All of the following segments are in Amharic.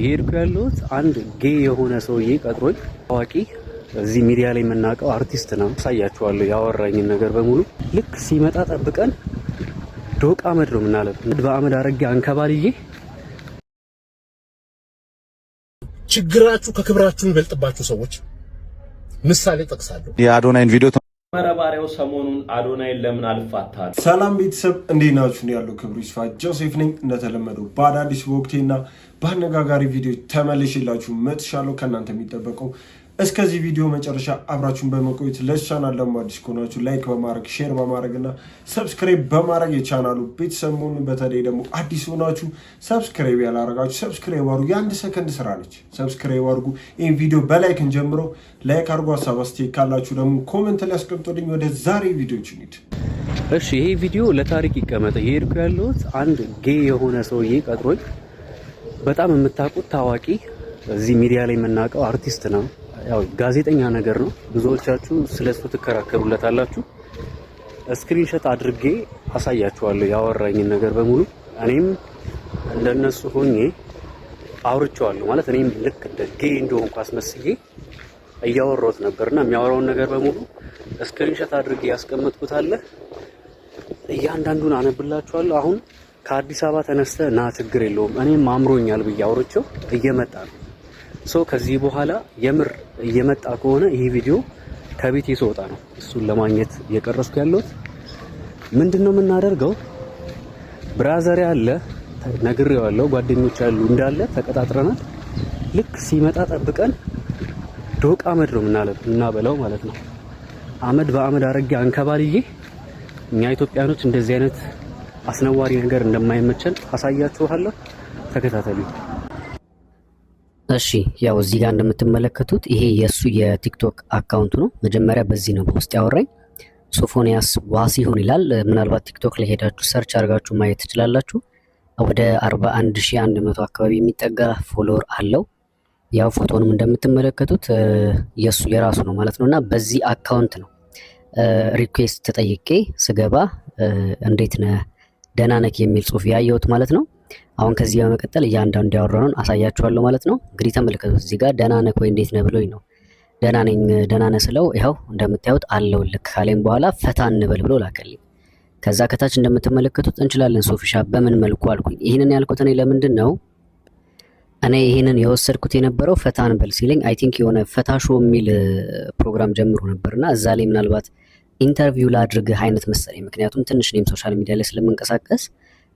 ይሄድኩ ያለሁት አንድ ጌይ የሆነ ሰውዬ ቀጥሮኝ ታዋቂ እዚህ ሚዲያ ላይ የምናውቀው አርቲስት ነው። ሳያችኋለሁ ያወራኝን ነገር በሙሉ ልክ ሲመጣ ጠብቀን ዶቃ አመድ ነው የምናለው። በአመድ አረጌ አንከባልዬ ችግራችሁ ከክብራችሁ የሚበልጥባችሁ ሰዎች ምሳሌ ጠቅሳለሁ። የአዶናይን ቪዲዮ መረባሪያው ሰሞኑን አዶናይን ለምን አልፋታል? ሰላም ቤተሰብ እንዴት ናችሁ? ነው ያለው ክብሩ ይስፋ ጆሴፍ ነኝ። እንደተለመደው በአዳዲስ ወቅቴና በአነጋጋሪ ቪዲዮ ተመልሼላችሁ መጥቻለሁ። ከእናንተ የሚጠበቀው እስከዚህ ቪዲዮ መጨረሻ አብራችሁን በመቆየት ለቻናል ደግሞ አዲስ ከሆናችሁ ላይክ በማድረግ ሼር በማድረግና ሰብስክራይብ በማድረግ የቻናሉ ቤተሰብ መሆኑ፣ በተለይ ደግሞ አዲስ ሆናችሁ ሰብስክራይብ ያላረጋችሁ ሰብስክራይብ አድርጉ። የአንድ ሰከንድ ስራ ነች። ሰብስክራይብ አድርጉ። ይህን ቪዲዮ በላይክ እንጀምረው። ላይክ አድርጉ። ሀሳብ አስተያየት ካላችሁ ደግሞ ኮሜንት ላይ አስቀምጡልኝ። ወደ ዛሬ ቪዲዮች እንሂድ። እሺ፣ ይሄ ቪዲዮ ለታሪክ ይቀመጥ። ይሄድኩ ያለሁት አንድ ጌይ የሆነ ሰውዬ ቀጥሮኝ በጣም የምታውቁት ታዋቂ እዚህ ሚዲያ ላይ የምናውቀው አርቲስት ነው። ያው ጋዜጠኛ ነገር ነው። ብዙዎቻችሁ ስለሱ ትከራከሩለታላችሁ። ስክሪንሾት አድርጌ አሳያችኋለሁ ያወራኝን ነገር በሙሉ። እኔም እንደነሱ ሆኜ አውርቼዋለሁ ማለት እኔም ልክ እንደ ጌይ እንደሆንኩ አስመስዬ እያወራሁት ነበርና የሚያወራውን ነገር በሙሉ ስክሪንሾት አድርጌ ያስቀመጥኩት አለ። እያንዳንዱን አነብላችኋለሁ። አሁን ከአዲስ አበባ ተነስተ ና ችግር የለውም እኔም አምሮኛል ብዬ አውርቼው እየመጣ ነው። ከዚህ በኋላ የምር እየመጣ ከሆነ ይሄ ቪዲዮ ከቤት ይወጣ ነው። እሱን ለማግኘት እየቀረስኩ ያለሁት ምንድነው የምናደርገው? ብራዘር ያለ ነግሬዋለሁ፣ ጓደኞች ያሉ እንዳለ ተቀጣጥረናል። ልክ ሲመጣ ጠብቀን ዶቃ አመድ ነው የምናበላው ማለት ነው። አመድ በአመድ አረጌ አንከባልዬ እኛ ኢትዮጵያኖች እንደዚህ አይነት አስነዋሪ ነገር እንደማይመቸን አሳያችኋለሁ። ተከታተሉ። እሺ ያው እዚህ ጋር እንደምትመለከቱት ይሄ የሱ የቲክቶክ አካውንቱ ነው። መጀመሪያ በዚህ ነው በውስጥ ያወራኝ። ሶፎንያስ ዋሲሁን ይላል። ምናልባት ቲክቶክ ላይ ሄዳችሁ ሰርች አድርጋችሁ ማየት ትችላላችሁ። ወደ 41100 አካባቢ የሚጠጋ ፎሎወር አለው። ያው ፎቶንም እንደምትመለከቱት የሱ የራሱ ነው ማለት ነውና በዚህ አካውንት ነው ሪኩዌስት ተጠይቄ ስገባ እንዴት ነህ ደህና ነህ የሚል ጽሁፍ ያየሁት ማለት ነው። አሁን ከዚህ በመቀጠል እያንዳንዱ ያወራነውን አሳያችኋለሁ ማለት ነው። እንግዲህ ተመልከቱት። እዚህ ጋር ደህና ነህ ወይ እንዴት ነህ ብሎኝ ነው። ደህና ነኝ ደህና ነህ ስለው ይኸው እንደምታዩት አለው ልክ ካለኝ በኋላ ፈታ እንበል ብሎ ላከልኝ። ከዛ ከታች እንደምትመለከቱት እንችላለን ሶፊሻ በምን መልኩ አልኩኝ። ይህንን ያልኩት እኔ ለምንድን ነው እኔ ይህንን የወሰድኩት የነበረው ፈታ እንበል ሲለኝ አይ ቲንክ የሆነ ፈታ ሾው የሚል ፕሮግራም ጀምሮ ነበርና እዛ ላይ ምናልባት ኢንተርቪው ላድርግህ አይነት መሰለኝ። ምክንያቱም ትንሽ እኔም ሶሻል ሚዲያ ላይ ስለምንቀሳቀስ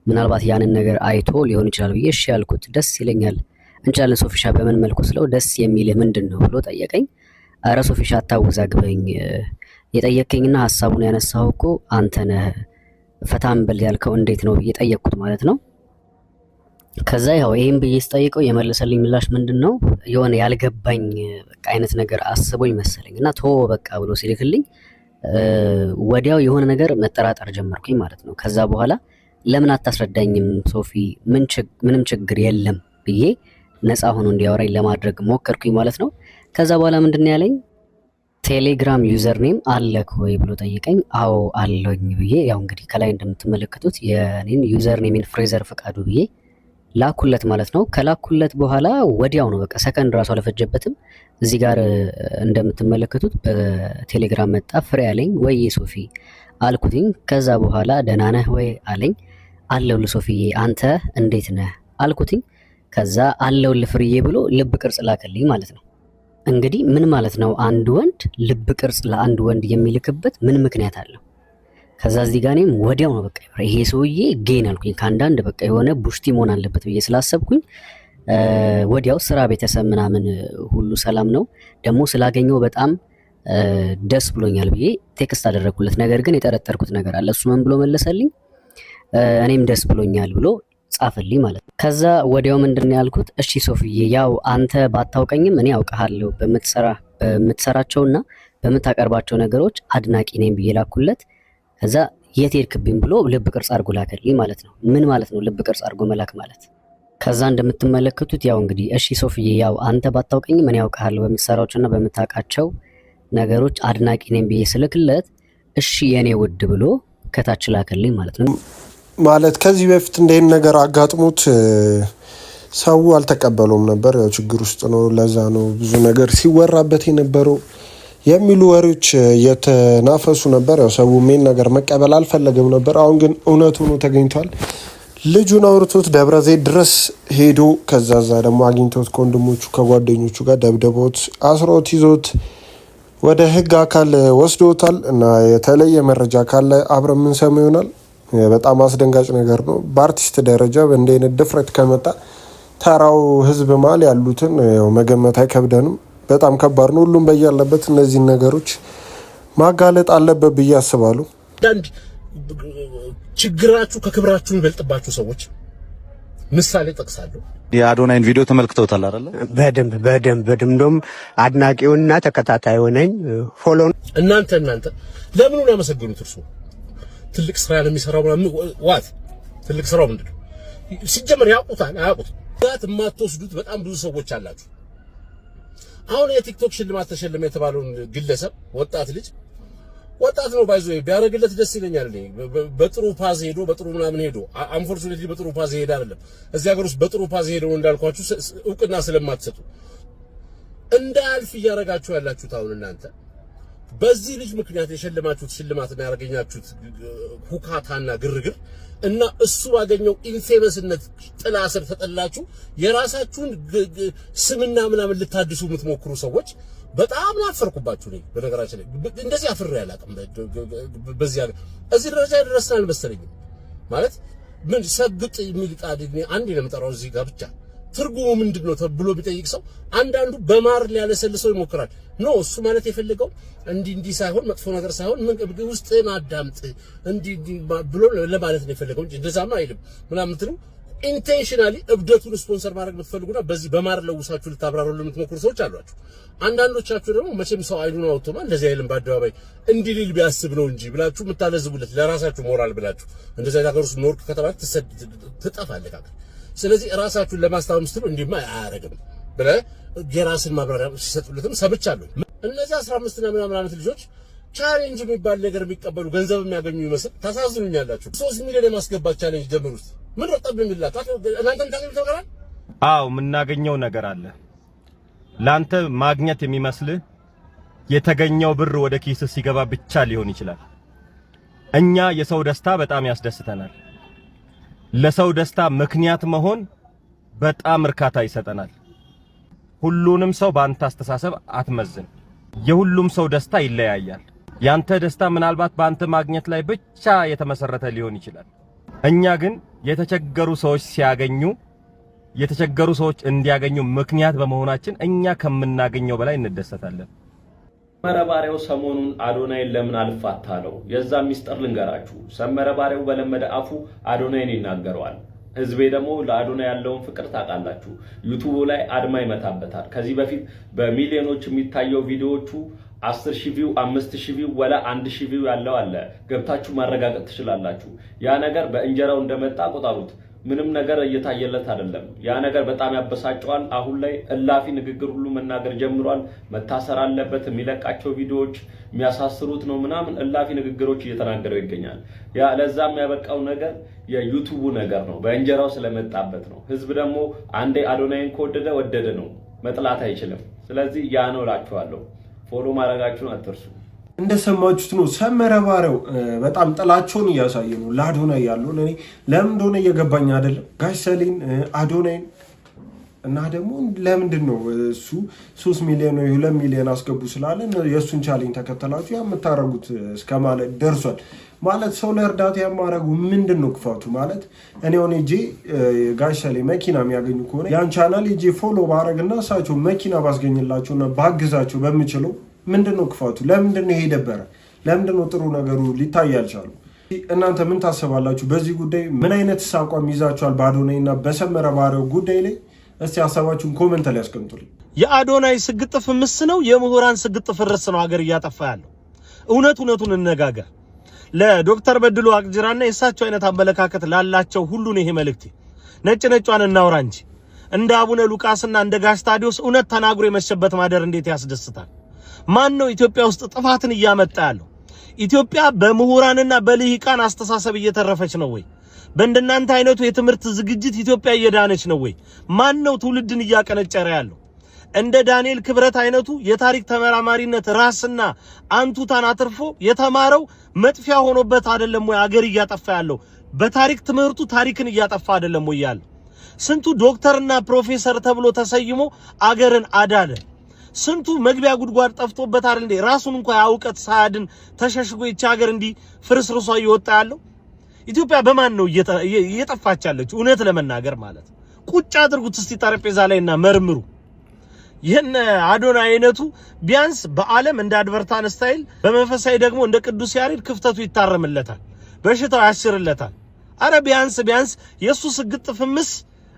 ምናልባት ያንን ነገር አይቶ ሊሆን ይችላል ብዬ እሺ ያልኩት። ደስ ይለኛል እንችላለን ሶፊሻ በምን መልኩ ስለው ደስ የሚልህ ምንድን ነው ብሎ ጠየቀኝ። አረ ሶፊሻ አታወዛግበኝ፣ የጠየቀኝና ሀሳቡን ያነሳው እኮ አንተ ነህ፣ ፈታ እንበል ያልከው እንዴት ነው ብዬ ጠየቅኩት ማለት ነው። ከዛ ያው ይሄን ብዬ ስጠይቀው የመለሰልኝ ምላሽ ምንድን ነው የሆነ ያልገባኝ በቃ አይነት ነገር አስቦኝ መሰለኝ እና ቶ በቃ ብሎ ሲልክልኝ ወዲያው የሆነ ነገር መጠራጠር ጀመርኩኝ ማለት ነው። ከዛ በኋላ ለምን አታስረዳኝም ሶፊ ምንም ችግር የለም ብዬ ነፃ ሆኖ እንዲያወራኝ ለማድረግ ሞከርኩኝ ማለት ነው። ከዛ በኋላ ምንድን ያለኝ ቴሌግራም ዩዘር ኔም አለክ ወይ ብሎ ጠይቀኝ። አዎ አለኝ ብዬ ያው እንግዲህ ከላይ እንደምትመለከቱት የኔን ዩዘር ኔምን ፍሬዘር ፈቃዱ ብዬ ላኩለት ማለት ነው። ከላኩለት በኋላ ወዲያው ነው በቃ ሰከንድ ራሱ አልፈጀበትም። እዚህ ጋር እንደምትመለከቱት በቴሌግራም መጣ። ፍሬ አለኝ ወይ ሶፊ አልኩትኝ። ከዛ በኋላ ደህና ነህ ወይ አለኝ። አለሁልህ ሶፊዬ አንተ እንዴት ነህ አልኩትኝ። ከዛ አለሁልህ ፍርዬ ብሎ ልብ ቅርጽ ላከልኝ ማለት ነው። እንግዲህ ምን ማለት ነው አንድ ወንድ ልብ ቅርጽ ለአንድ ወንድ የሚልክበት ምን ምክንያት አለው? ከዛ እዚህ ጋር እኔም ወዲያው ነው በቃ ይሄ ሰውዬ ጌን አልኩኝ። ከአንዳንድ በቃ የሆነ ቡሽቲ መሆን አለበት ብዬ ስላሰብኩኝ ወዲያው ስራ ቤተሰብ ምናምን ሁሉ ሰላም ነው ደግሞ ስላገኘው በጣም ደስ ብሎኛል ብዬ ቴክስት አደረኩለት። ነገር ግን የጠረጠርኩት ነገር አለ። እሱ ምን ብሎ መለሰልኝ? እኔም ደስ ብሎኛል ብሎ ጻፈልኝ ማለት ነው። ከዛ ወዲያው ምንድን ነው ያልኩት? እሺ ሶፊዬ ያው አንተ ባታውቀኝም እኔ አውቃለሁ በምትሰራቸውና በምታቀርባቸው ነገሮች አድናቂ ነኝ ብዬ ላኩለት። ከዛ የት ሄድክብኝ ብሎ ልብ ቅርጽ አድርጎ ላከልኝ ማለት ነው። ምን ማለት ነው ልብ ቅርጽ አድርጎ መላክ ማለት? ከዛ እንደምትመለከቱት ያው እንግዲህ እሺ ሶፊዬ ያው አንተ ባታውቀኝም እኔ አውቃለሁ በምትሰራቸውና በምታውቃቸው ነገሮች አድናቂ ነኝ ብዬ ስልክለት እሺ የኔ ውድ ብሎ ከታች ላከልኝ ማለት ነው። ማለት ከዚህ በፊት እንደዚህ ነገር አጋጥሞት ሰው አልተቀበለውም ነበር። ያው ችግር ውስጥ ነው፣ ለዛ ነው ብዙ ነገር ሲወራበት የነበረው የሚሉ ወሬዎች የተናፈሱ ነበር። ያው ሰው ምን ነገር መቀበል አልፈለገም ነበር። አሁን ግን እውነቱ ነው ተገኝቷል። ልጁን አውርቶት ደብረ ዘይት ድረስ ሄዶ ከዛዛ ደግሞ አግኝቶት ከወንድሞቹ ከጓደኞቹ ጋር ደብደቦት አስሮት ይዞት ወደ ህግ አካል ወስዶታል እና የተለየ መረጃ ካለ አብረን የምንሰማው ይሆናል። በጣም አስደንጋጭ ነገር ነው። በአርቲስት ደረጃ በእንዲህ አይነት ድፍረት ከመጣ ተራው ህዝብ መሀል ያሉትን ያው መገመት አይከብደንም። በጣም ከባድ ነው። ሁሉም በያለበት እነዚህን ነገሮች ማጋለጥ አለበት ብዬ አስባለሁ። አንድ ችግራችሁ ከክብራችሁ የሚበልጥባችሁ ሰዎች ምሳሌ ጠቅሳለሁ። የአዶናይን ቪዲዮ ተመልክተውታል አይደል? በደንብ እንደውም አድናቂውና ተከታታዩ ነኝ። ፎሎ እናንተ ለምን ነው ያመሰግኑት? እርሱ ትልቅ ስራ ለሚሰራው ዋት ትልቅ ስራው ምንድነው? ሲጀመር ያውቁታል አያውቁትም? ዛት የማትወስዱት በጣም ብዙ ሰዎች አላችሁ። አሁን የቲክቶክ ሽልማት ተሸለመ የተባለውን ግለሰብ ወጣት ነው ባይዞ ቢያረግለት ደስ ይለኛል። በጥሩ ፓዝ ሄዶ በጥሩ ምናምን ሄዶ አንፎርቹኔትሊ በጥሩ ፓዝ ሄዶ አይደለም እዚህ ሀገር ውስጥ በጥሩ ፓዝ ሄዶ እንዳልኳችሁ እውቅና ስለማትሰጡ እንዳልፍ እያረጋችሁ ያላችሁት አሁን እናንተ በዚህ ልጅ ምክንያት የሸለማችሁት ሽልማትና ያረጋኛችሁት ሁካታና ግርግር እና እሱ ባገኘው ኢንፌመስነት ጥላ ስር ተጠላችሁ የራሳችሁን ስምና ምናምን ልታድሱ የምትሞክሩ ሰዎች በጣም ናፈርኩባችሁ ነኝ። በነገራችን ላይ እንደዚህ አፍሬ አላውቅም። በዚህ ሀገር እዚህ ደረጃ ደረስናል መሰለኝ። ማለት ምን ሰግጥ የሚል ቃል አንዴ ለምጠራው እዚህ ጋር ብቻ ትርጉሙ ምንድነው ተብሎ ቢጠይቅ ሰው አንዳንዱ በማር ሊያለሰልሰው ይሞክራል። ኖ እሱ ማለት የፈለገው እንዲህ ሳይሆን መጥፎ ነገር ሳይሆን ምን ውስጥህን አዳምጥ እንዲህ ብሎ ለማለት ነው የፈለገው እንጂ እንደዛማ አይልም ምናምን እንትኑ ኢንቴንሽናሊ እብደቱን ስፖንሰር ማድረግ የምትፈልጉና በዚህ በማር ለውሳችሁ ልታብራሩልን የምትሞክሩ ሰዎች አሏችሁ። አንዳንዶቻችሁ ደግሞ መቼም ሰው አይኑን አውጥቶማ እንደዚህ አይልም በአደባባይ እንዲህ ሊል ቢያስብ ነው እንጂ ብላችሁ የምታለዝቡለት ለራሳችሁ ሞራል ብላችሁ እንደዚህ ነገር ውስጥ ኖርክ ከተባለ ትጠፋለህ። ስለዚህ ራሳችሁን ለማስታወም ስትሉ እንዲህማ አያረግም ብለህ የራስን ማብራሪያ ሲሰጡለትም ሰምቻለሁ። እነዚህ 15 እና ምናምን ዓመት ልጆች ቻሌንጅ የሚባል ነገር የሚቀበሉ ገንዘብ የሚያገኙ ይመስል ታሳዝኑኛላችሁ። 3 ሚሊዮን የማስገባት ቻሌንጅ ጀምሩት። ምን ወጣብ የሚላችሁ እናንተም ታገኙት ነገር አለ? አዎ የምናገኘው ነገር አለ። ላንተ ማግኘት የሚመስልህ የተገኘው ብር ወደ ኪስ ሲገባ ብቻ ሊሆን ይችላል። እኛ የሰው ደስታ በጣም ያስደስተናል። ለሰው ደስታ ምክንያት መሆን በጣም እርካታ ይሰጠናል። ሁሉንም ሰው በአንተ አስተሳሰብ አትመዝን። የሁሉም ሰው ደስታ ይለያያል። ያንተ ደስታ ምናልባት በአንተ ማግኘት ላይ ብቻ የተመሰረተ ሊሆን ይችላል። እኛ ግን የተቸገሩ ሰዎች ሲያገኙ የተቸገሩ ሰዎች እንዲያገኙ ምክንያት በመሆናችን እኛ ከምናገኘው በላይ እንደሰታለን። ሰመረባሪያው ሰሞኑን አዶናይን ለምን አልፋታለው? የዛ ሚስጥር ልንገራችሁ። ሰመረባሪያው በለመደ አፉ አዶናይን ይናገረዋል። ህዝቤ ደግሞ ለአዶናይ ያለውን ፍቅር ታውቃላችሁ። ዩቲዩብ ላይ አድማ ይመታበታል። ከዚህ በፊት በሚሊዮኖች የሚታየው ቪዲዮዎቹ 10,000 ቪው 5,000 ቪው ወላ 1,000 ቪው ያለው አለ። ገብታችሁ ማረጋገጥ ትችላላችሁ። ያ ነገር በእንጀራው እንደመጣ ቆጣሩት። ምንም ነገር እየታየለት አይደለም። ያ ነገር በጣም ያበሳጨዋል። አሁን ላይ እላፊ ንግግር ሁሉ መናገር ጀምሯል። መታሰር አለበት፣ የሚለቃቸው ቪዲዮዎች የሚያሳስሩት ነው ምናምን እላፊ ንግግሮች እየተናገረው ይገኛል። ያ ለዛም ያበቃው ነገር የዩቲዩቡ ነገር ነው፣ በእንጀራው ስለመጣበት ነው። ህዝብ ደግሞ አንዴ አዶናይን ከወደደ ወደደ ነው፣ መጥላት አይችልም። ስለዚህ ያ ነው እላችኋለሁ። ፎሎ ማድረጋችሁን አትርሱ። እንደሰማችሁት ነው ሰመረባሪያው በጣም ጥላቸውን እያሳየ ነው ለአዶናይ ያለውን። እኔ ለምን እንደሆነ እየገባኝ አይደለም። ጋሽ ሰሊን አዶናይን እና ደግሞ ለምንድን ነው እሱ 3 ሚሊዮን ወይ 2 ሚሊዮን አስገቡ ስላለ የእሱን ቻሌንጅ ተከተላችሁ የምታረጉት እስከ ማለት ደርሷል። ማለት ሰው ለእርዳታ ያማረጉ ምንድን ነው ክፋቱ? ማለት እኔ ሆነ እጄ ጋሽ ሰሊን መኪና የሚያገኙ ከሆነ ያን ቻናል እጄ ፎሎ ባረግና እሳቸው መኪና ባስገኝላቸውና ባግዛቸው በምችለው ምንድን ነው ክፋቱ? ለምንድን ነው ይሄ ደበረ? ለምንድን ነው ጥሩ ነገሩ ሊታይ ያልቻሉ? እናንተ ምን ታስባላችሁ በዚህ ጉዳይ? ምን አይነት አቋም ይዛችኋል በአዶናይ እና በሰመረባሪያው ጉዳይ ላይ? እስቲ ሀሳባችሁን ኮሜንት ላይ አስቀምጡልኝ። የአዶናይ ስግጥፍ ምስ ነው፣ የምሁራን ስግጥፍ ፍርስ ነው ሀገር እያጠፋ ያለው። እውነቱን እንነጋገር። ለዶክተር በድሉ አቅጅራና የእሳቸው አይነት አመለካከት ላላቸው ሁሉ ነው ይሄ መልእክቴ። ነጯን እናውራ እንጂ እንደ አቡነ ሉቃስና እንደ ጋሽ ታዲዮስ እውነት ተናግሮ የመሸበት ማደር እንዴት ያስደስታል። ማን ነው ኢትዮጵያ ውስጥ ጥፋትን እያመጣ ያለው? ኢትዮጵያ በምሁራንና በልሂቃን አስተሳሰብ እየተረፈች ነው ወይ? በእንደናንተ አይነቱ የትምህርት ዝግጅት ኢትዮጵያ እየዳነች ነው ወይ? ማን ነው ትውልድን እያቀነጨረ ያለው? እንደ ዳንኤል ክብረት አይነቱ የታሪክ ተመራማሪነት ራስና አንቱታን አትርፎ የተማረው መጥፊያ ሆኖበት አይደለም ወይ አገር እያጠፋ ያለው? በታሪክ ትምህርቱ ታሪክን እያጠፋ አይደለም ወይ ያለው? ስንቱ ዶክተርና ፕሮፌሰር ተብሎ ተሰይሞ አገርን አዳነ? ስንቱ መግቢያ ጉድጓድ ጠፍቶበት አይደል እንዴ ራሱን እንኳን ያውቀት ሳያድን ተሸሽጎ ይቻ ሀገር እንዲ ፍርስርሷ እየወጣ ያለው? ኢትዮጵያ በማን ነው እየጠፋች ያለችው? እውነት ለመናገር ማለት ቁጭ አድርጉት እስቲ ጠረጴዛ ላይና መርምሩ። የነ አዶናይ አይነቱ ቢያንስ በዓለም እንደ አድቨርታን ስታይል በመንፈሳዊ ደግሞ እንደ ቅዱስ ያሬድ ክፍተቱ ይታረምለታል፣ በሽታው ያስርለታል። አረ ቢያንስ የሱ ስግጥ ፍምስ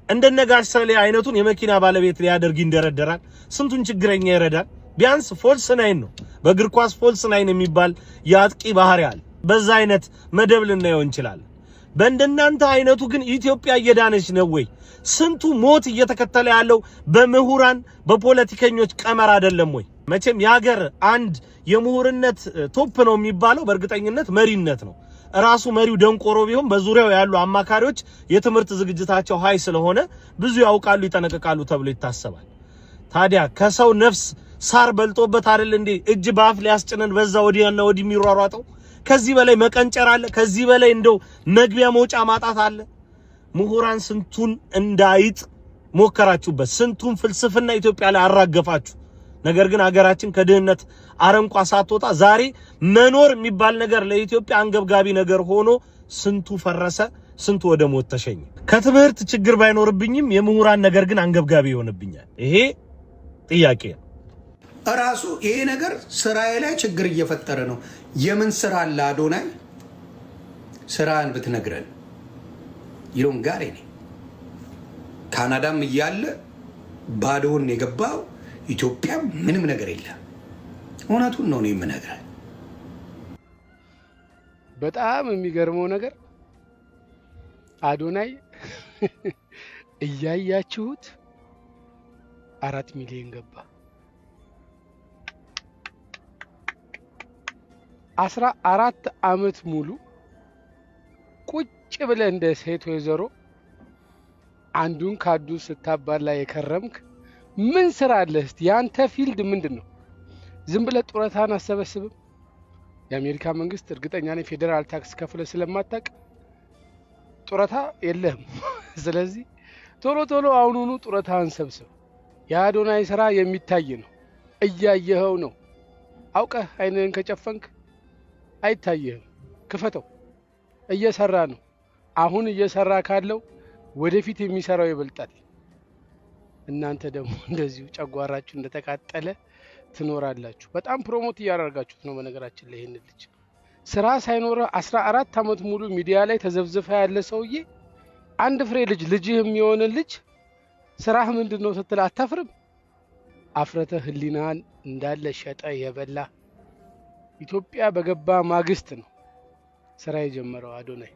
እንደነጋሽ ሰሌ አይነቱን የመኪና ባለቤት ሊያደርግ ይንደረደራል። ስንቱን ችግረኛ ይረዳል። ቢያንስ ፎልስ ናይን ነው። በእግር ኳስ ፎልስ ናይን የሚባል የአጥቂ ባህሪ አለ። በዛ አይነት መደብ ልናየው እንችላለን። በእንደናንተ አይነቱ ግን ኢትዮጵያ እየዳነች ነው ወይ? ስንቱ ሞት እየተከተለ ያለው በምሁራን በፖለቲከኞች ቀመር አይደለም ወይ? መቼም የሀገር አንድ የምሁርነት ቶፕ ነው የሚባለው በእርግጠኝነት መሪነት ነው። ራሱ መሪው ደንቆሮ ቢሆን በዙሪያው ያሉ አማካሪዎች የትምህርት ዝግጅታቸው ሃይ ስለሆነ ብዙ ያውቃሉ፣ ይጠነቀቃሉ ተብሎ ይታሰባል። ታዲያ ከሰው ነፍስ ሳር በልጦበት አይደል እንዴ እጅ ባፍ ሊያስጭነን በዛ ወዲያና ወዲ የሚሯሯጠው? ከዚህ በላይ መቀንጨር አለ? ከዚህ በላይ እንደው መግቢያ መውጫ ማጣት አለ? ምሁራን ስንቱን እንዳይጥ ሞከራችሁበት፣ ስንቱን ፍልስፍና ኢትዮጵያ ላይ አራገፋችሁ። ነገር ግን ሀገራችን ከድህነት አረንቋ ሳትወጣ ዛሬ መኖር የሚባል ነገር ለኢትዮጵያ አንገብጋቢ ነገር ሆኖ ስንቱ ፈረሰ፣ ስንቱ ወደ ሞት ተሸኘ። ከትምህርት ችግር ባይኖርብኝም የምሁራን ነገር ግን አንገብጋቢ ይሆንብኛል። ይሄ ጥያቄ ነው። ራሱ ይሄ ነገር ስራዬ ላይ ችግር እየፈጠረ ነው። የምን ስራ አለ አዶናይ? ስራን ብትነግረን ይሉን ጋር እኔ ካናዳም እያለ ባዶውን የገባው ኢትዮጵያ ምንም ነገር የለም። እውነቱን ነው የምነግርህ። በጣም የሚገርመው ነገር አዶናይ እያያችሁት 4 ሚሊዮን ገባ። 14 አመት ሙሉ ቁጭ ብለህ እንደ ሴት ወይዘሮ አንዱን ካዱ ስታባላ የከረምክ ምን ስራ አለህ? እስቲ ያንተ ፊልድ ምንድነው? ዝም ብለህ ጡረታን አሰበስብም? የአሜሪካ መንግስት እርግጠኛ ነኝ ፌደራል ታክስ ከፍለ ስለማታቅ ጡረታ የለህም። ስለዚህ ቶሎ አሁኑኑ ጡረታን ሰብስብ። የአዶናይ ስራ የሚታይ ነው፣ እያየኸው ነው። አውቀህ አይንህን ከጨፈንክ አይታየህም። ክፈተው። እየሰራ ነው። አሁን እየሰራ ካለው ወደፊት የሚሰራው ይበልጣል። እናንተ ደግሞ እንደዚሁ ጨጓራችሁ እንደተቃጠለ ትኖራላችሁ። በጣም ፕሮሞት እያደረጋችሁት ነው። በነገራችን ላይ ይሄን ልጅ ስራ ሳይኖር 14 አመት ሙሉ ሚዲያ ላይ ተዘብዝፋ ያለ ሰውዬ አንድ ፍሬ ልጅህ የሚሆን ልጅ ስራህ ምንድነው ስትል አታፍርም? አፍረተ ህሊናን እንዳለ ሸጠ የበላ ኢትዮጵያ በገባ ማግስት ነው ስራ የጀመረው አዶናይ።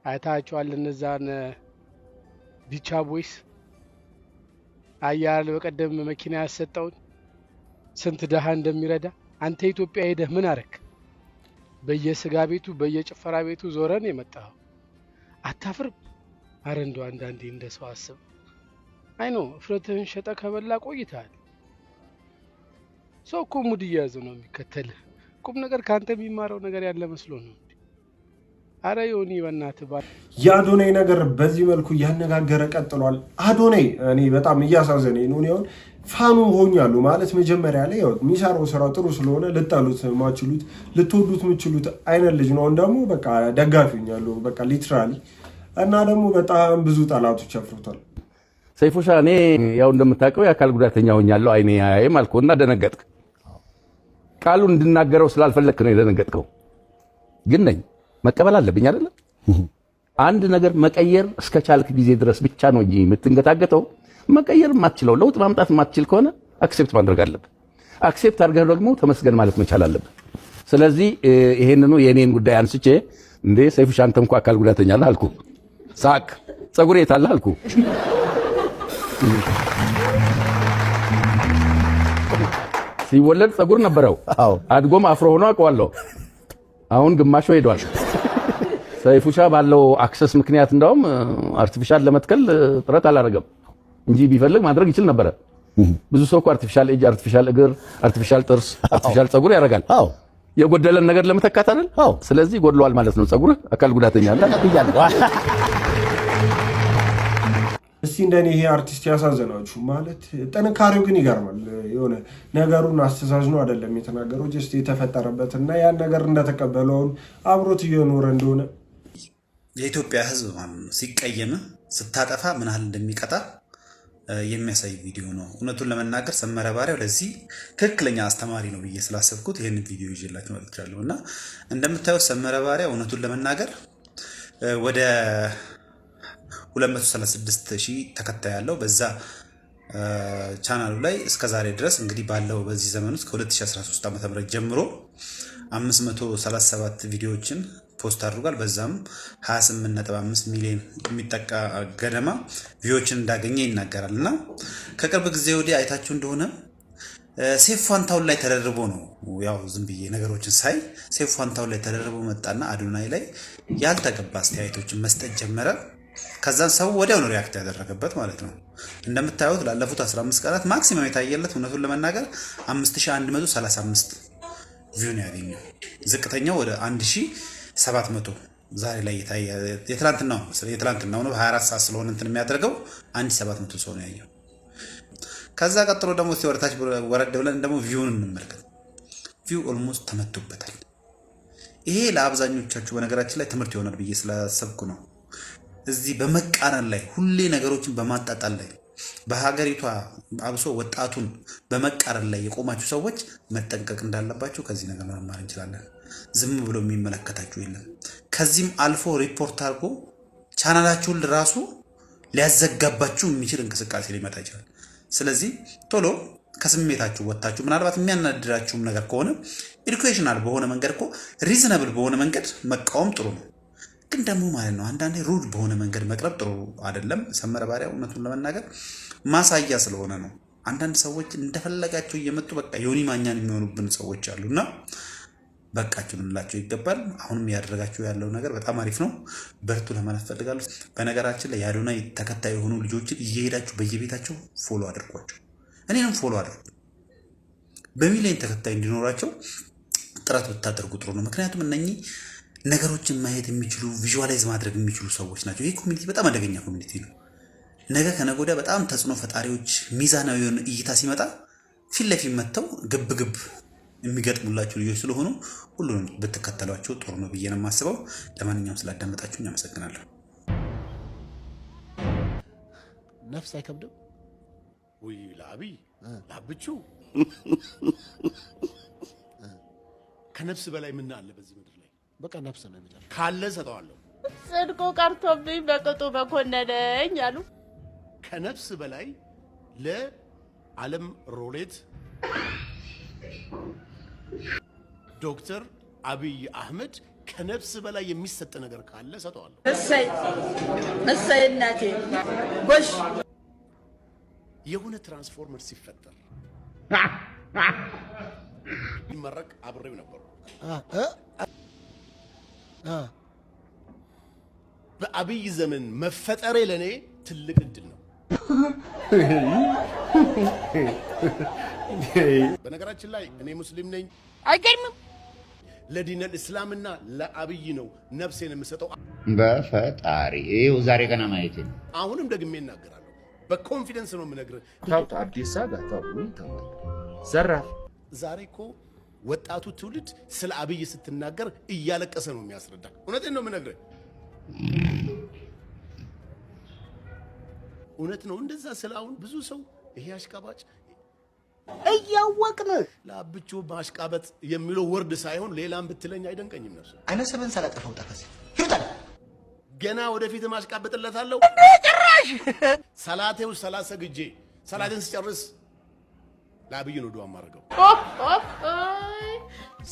አይታችኋል እነዛን ዲቻ ቦይስ አያል በቀደም መኪና ያሰጣውን ስንት ደሃ እንደሚረዳ። አንተ ኢትዮጵያ ሄደህ ምን አረክ? በየስጋ ቤቱ በየጭፈራ ቤቱ ዞረን የመጣው አታፍርም? አረ እንደው አንዳንዴ እንደ ሰው አስብ። አይኖ ፍረትህን ሸጠ ከበላ ቆይታል። ሰው እኮ ሙድ እያዘ ነው የሚከተልህ። ቁም ነገር ካንተ የሚማረው ነገር ያለ መስሎ ነው። አረ ዮኒ በእናትህ ባል የአዶናይ ነገር በዚህ መልኩ እያነጋገረ ቀጥሏል። አዶናይ እኔ በጣም እያሳዘነኝ ነው። ይሁን ፋኑ ሆኛሉ ማለት መጀመሪያ ላይ ያው የሚሰራው ስራ ጥሩ ስለሆነ ልጣሉት ማችሉት ልትወዱት ምችሉት አይነት ልጅ ነው። ደግሞ በቃ ደጋፊ ሆኛሉ በቃ ሊትራሊ። እና ደግሞ በጣም ብዙ ጠላቶች አፍርቷል። ሰይፉሻ እኔ ያው እንደምታውቀው የአካል ጉዳተኛ ሆኛለሁ። አይኔ ያያይም አልኩና ደነገጥክ። ቃሉን እንድናገረው ስላልፈለክ ነው የደነገጥከው። ግን ነኝ መቀበል አለብኝ አይደል? አንድ ነገር መቀየር እስከቻልክ ጊዜ ድረስ ብቻ ነው እንጂ የምትንገታገተው መቀየር የማትችለው ለውጥ ማምጣት የማትችል ከሆነ አክሴፕት ማድረግ አለብህ። አክሴፕት አድርገህ ደግሞ ተመስገን ማለት መቻል አለብህ። ስለዚህ ይሄንኑ የኔን ጉዳይ አንስቼ እንዴ ሰይፉሻ አንተም እኮ አካል ጉዳተኛ ነህ አልኩ። ሳቅ ጸጉሬ የታለ አልኩ። ሲወለድ ጸጉር ነበረው። አድጎም አፍሮ ሆኖ አውቀዋለሁ። አሁን ግማሹ ሄዷል። ሰይፉሻ ባለው አክሰስ ምክንያት እንደውም አርቲፊሻል ለመትከል ጥረት አላደረገም እንጂ ቢፈልግ ማድረግ ይችል ነበር። ብዙ ሰው አርቲፊሻል እጅ፣ አርቲፊሻል እግር፣ አርቲፊሻል ጥርስ፣ አርቲፊሻል ጸጉር ያደርጋል። አዎ የጎደለን ነገር ለመተካት አይደል? አዎ ስለዚህ ጎድሏል ማለት ነው። ጸጉር አካል ጉዳተኛ አለ ተቀብያለሁ። እስቲ እንደኔ ይሄ አርቲስት ያሳዘናችሁ ማለት ጥንካሬው ግን ይገርማል። የሆነ ነገሩን አስተዛዝኖ አይደለም የተናገረው ጀስት የተፈጠረበትና ያን ነገር እንደተቀበለውን አብሮት እየኖረ እንደሆነ የኢትዮጵያ ሕዝብ ማለት ነው ሲቀየም ስታጠፋ ምን ያህል እንደሚቀጣ የሚያሳይ ቪዲዮ ነው። እውነቱን ለመናገር ሰመረ ባሪያው ለዚህ ትክክለኛ አስተማሪ ነው ብዬ ስላሰብኩት ይህንን ቪዲዮ ይዤላችሁ መጥቻለሁ እና እንደምታዩት ሰመረ ባሪያው እውነቱን ለመናገር ወደ 236,000 ተከታይ ያለው በዛ ቻናሉ ላይ እስከዛሬ ድረስ እንግዲህ ባለው በዚህ ዘመን ውስጥ ከ2013 ዓ.ም ጀምሮ 537 ቪዲዮዎችን ፖስት አድርጓል። በዛም 28.5 ሚሊዮን የሚጠጋ ገደማ ቪዲዮዎችን እንዳገኘ ይናገራል እና ከቅርብ ጊዜ ወዲህ አይታችሁ እንደሆነ ሴፍ ፋንታውን ላይ ተደርቦ ነው ያው ዝም ብዬ ነገሮችን ሳይ ሴፍ ፋንታውን ላይ ተደርቦ መጣና አዶናይ ላይ ያልተገባ አስተያየቶችን መስጠት ጀመረ። ከዛን ሰው ወዲያው ነው ሪያክት ያደረገበት ማለት ነው። እንደምታዩት ላለፉት 15 ቀናት ማክሲመም የታየለት እውነቱን ለመናገር 5135 ቪው ነው ያገኘው። ዝቅተኛው ወደ 1700 ዛሬ ላይ የታየ የትላንትናው ነው 24 ሰዓት ስለሆነ እንትን የሚያደርገው 1700 ሰው ነው ያየው። ከዛ ቀጥሎ ደግሞ ሲወርታች ወረድ ብለን ደግሞ ቪውን እንመልከት። ቪው ኦልሞስት ተመቶበታል። ይሄ ለአብዛኞቻችሁ በነገራችን ላይ ትምህርት ይሆናል ብዬ ስላሰብኩ ነው። እዚህ በመቃረን ላይ ሁሌ ነገሮችን በማጣጣል ላይ በሀገሪቷ አብሶ ወጣቱን በመቃረን ላይ የቆማችሁ ሰዎች መጠንቀቅ እንዳለባችሁ ከዚህ ነገር መማር እንችላለን። ዝም ብሎ የሚመለከታችሁ የለም። ከዚህም አልፎ ሪፖርት አድርጎ ቻናላችሁን ራሱ ሊያዘጋባችሁ የሚችል እንቅስቃሴ ሊመጣ ይችላል። ስለዚህ ቶሎ ከስሜታችሁ ወጣችሁ ምናልባት የሚያናድዳችሁም ነገር ከሆነ ኤዱኬሽናል በሆነ መንገድ እኮ ሪዝነብል በሆነ መንገድ መቃወም ጥሩ ነው። ግን ደግሞ ማለት ነው አንዳንዴ ሩድ በሆነ መንገድ መቅረብ ጥሩ አይደለም። ሰመረ ባሪያው እውነቱን ለመናገር ማሳያ ስለሆነ ነው። አንዳንድ ሰዎች እንደፈለጋቸው እየመጡ በቃ ዮኒ ማኛን የሚሆኑብን ሰዎች አሉና በቃችሁ ልንላቸው ይገባል። አሁንም ያደረጋችሁ ያለው ነገር በጣም አሪፍ ነው። በርቱ ለማለት ፈልጋለሁ። በነገራችን ላይ የአዶናይ ተከታይ የሆኑ ልጆችን እየሄዳችሁ በየቤታቸው ፎሎ አድርጓቸው። እኔንም ፎሎ አድርጉ። በሚሊዮን ተከታይ እንዲኖራቸው ጥረት ብታደርጉ ጥሩ ነው። ምክንያቱም እነኚህ ነገሮችን ማየት የሚችሉ ቪዥዋላይዝ ማድረግ የሚችሉ ሰዎች ናቸው። ይህ ኮሚኒቲ በጣም አደገኛ ኮሚኒቲ ነው። ነገ ከነገ ወዲያ በጣም ተጽዕኖ ፈጣሪዎች ሚዛናዊ የሆነ እይታ ሲመጣ ፊት ለፊት መጥተው ግብ የሚገጥሙላችሁ ልጆች ስለሆኑ ሁሉንም ብትከተሏቸው ጥሩ ነው ብዬ ነው የማስበው። ለማንኛውም ስላዳመጣችሁኝ አመሰግናለሁ። ነፍስ አይከብድም ወይ? ለአብይ ለአብቹ ከነፍስ በላይ ምን አለ በዚህ ምድር ላይ? በቃ ነፍስ ነው የሚለው ካለ ሰጠዋለሁ። ጽድቁ ቀርቶብኝ በቅጡ በኮነነኝ አሉ። ከነፍስ በላይ ለዓለም ሮሌት ዶክተር አብይ አህመድ ከነፍስ በላይ የሚሰጥ ነገር ካለ ሰጠዋለሁ። እሰይ እናቴ ጎሽ። የሆነ ትራንስፎርመር ሲፈጠር ይመረቅ አብሬው ነበር። በአብይ ዘመን መፈጠሬ ለኔ ትልቅ እድል ነው። በነገራችን ላይ እኔ ሙስሊም ነኝ። አይገርምም? ለዲነል እስላምና ለአብይ ነው ነፍሴን የምሰጠው። በፈጣሪ ይኸው ዛሬ ገና ማየት ነው። አሁንም ደግሜ እናገራለሁ። በኮንፊደንስ ነው የምነግርህ። ታውት አዲስ አበባ ዘራፍ ዛሬ እኮ ወጣቱ ትውልድ ስለ አብይ ስትናገር እያለቀሰ ነው የሚያስረዳ። እውነቴን ነው የምነግርህ። እውነት ነው። እንደዛ ስለ አሁን ብዙ ሰው ይሄ አሽቃባጭ እያወቅንህ ለአብቹ ማሽቃበጥ የሚለው ወርድ ሳይሆን ሌላም ብትለኝ አይደንቀኝም። ነፍሱ አይነሰብን ሳላጠፋው ጠፈስ ይሩጣል። ገና ወደፊት ማሽቃበጥለታለሁ። ጭራሽ ሰላቴው 30 ግጄ ሰላቴን ስጨርስ ለአብይ ነው ዱዓ ማድረገው።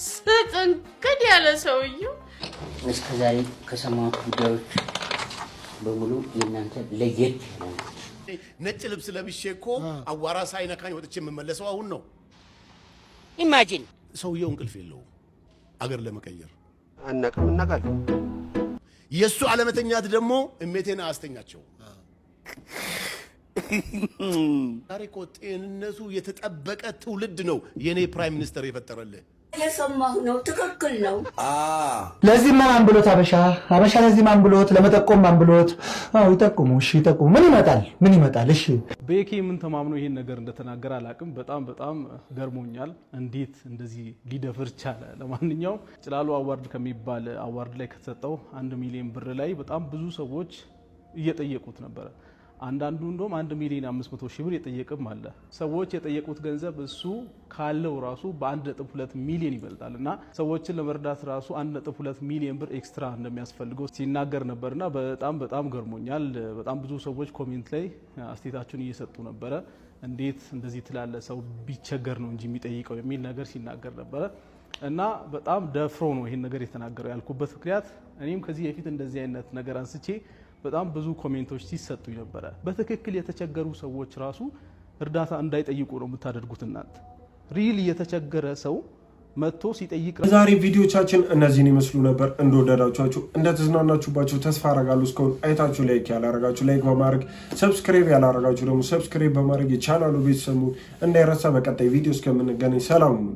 ስጥንቅድ ያለ ሰውዬው እስከዛሬ ከሰማሁት ጉዳዮች በሙሉ የእናንተ ለየት ያለ ነው። ነጭ ልብስ ለብሼ እኮ አዋራ ሳይነካኝ ወጥቼ የምመለሰው አሁን ነው። ኢማጂን ሰውየው እንቅልፍ የለውም አገር ለመቀየር አናውቅም እናውቃለን። የሱ አለመተኛት ደግሞ እሜቴን አስተኛቸው። ዛሬ እኮ ጤንነቱ የተጠበቀ ትውልድ ነው የኔ ፕራይም ሚኒስተር የፈጠረልህ። የሰማሁ ነው፣ ትክክል ነው። ለዚህ ማን ብሎት አበሻ ለዚህ ማን ብሎት ለመጠቆም ማን ብሎት? አዎ ይጠቁሙ። እሺ ይጠቁሙ። ምን ይመጣል? እሺ ቤኪ ምን ተማምኖ ይሄን ነገር እንደተናገረ አላቅም። በጣም ገርሞኛል። እንዴት እንደዚህ ሊደፍር ቻለ? ለማንኛውም ጭላሎ አዋርድ ከሚባል አዋርድ ላይ ከተሰጠው 1 ሚሊዮን ብር ላይ በጣም ብዙ ሰዎች እየጠየቁት ነበረ። አንዳንዱ እንደውም 1,500,000 ብር የጠየቅም አለ። ሰዎች የጠየቁት ገንዘብ እሱ ካለው ራሱ በ1.2 ሚሊዮን ይበልጣል እና ሰዎችን ለመርዳት ራሱ 1.2 ሚሊዮን ብር ኤክስትራ እንደሚያስፈልገው ሲናገር ነበርና በጣም ገርሞኛል። በጣም ብዙ ሰዎች ኮሜንት ላይ አስተያየታቸውን እየሰጡ ነበረ። እንዴት እንደዚህ ትላለ? ሰው ቢቸገር ነው እንጂ የሚጠይቀው የሚል ነገር ሲናገር ነበረ እና በጣም ደፍሮ ነው ይሄን ነገር የተናገረው። ያልኩበት ምክንያት እኔም ከዚህ በፊት እንደዚህ አይነት ነገር አንስቼ በጣም ብዙ ኮሜንቶች ሲሰጡኝ ነበረ። በትክክል የተቸገሩ ሰዎች ራሱ እርዳታ እንዳይጠይቁ ነው የምታደርጉት እናንተ። ሪል የተቸገረ ሰው መጥቶ ሲጠይቅ ዛሬ ቪዲዮቻችን እነዚህን ይመስሉ ነበር። እንደወደዳችኋቸው እንደተዝናናችሁባቸው ተስፋ አረጋለሁ። እስካሁን አይታችሁ ላይክ ያላረጋችሁ ላይክ በማድረግ ሰብስክራይብ ያላረጋችሁ ደግሞ ሰብስክራይብ በማድረግ የቻናሉ ቤተሰቡ እንዳይረሳ። በቀጣይ ቪዲዮ እስከምንገናኝ ሰላም ሁኑ።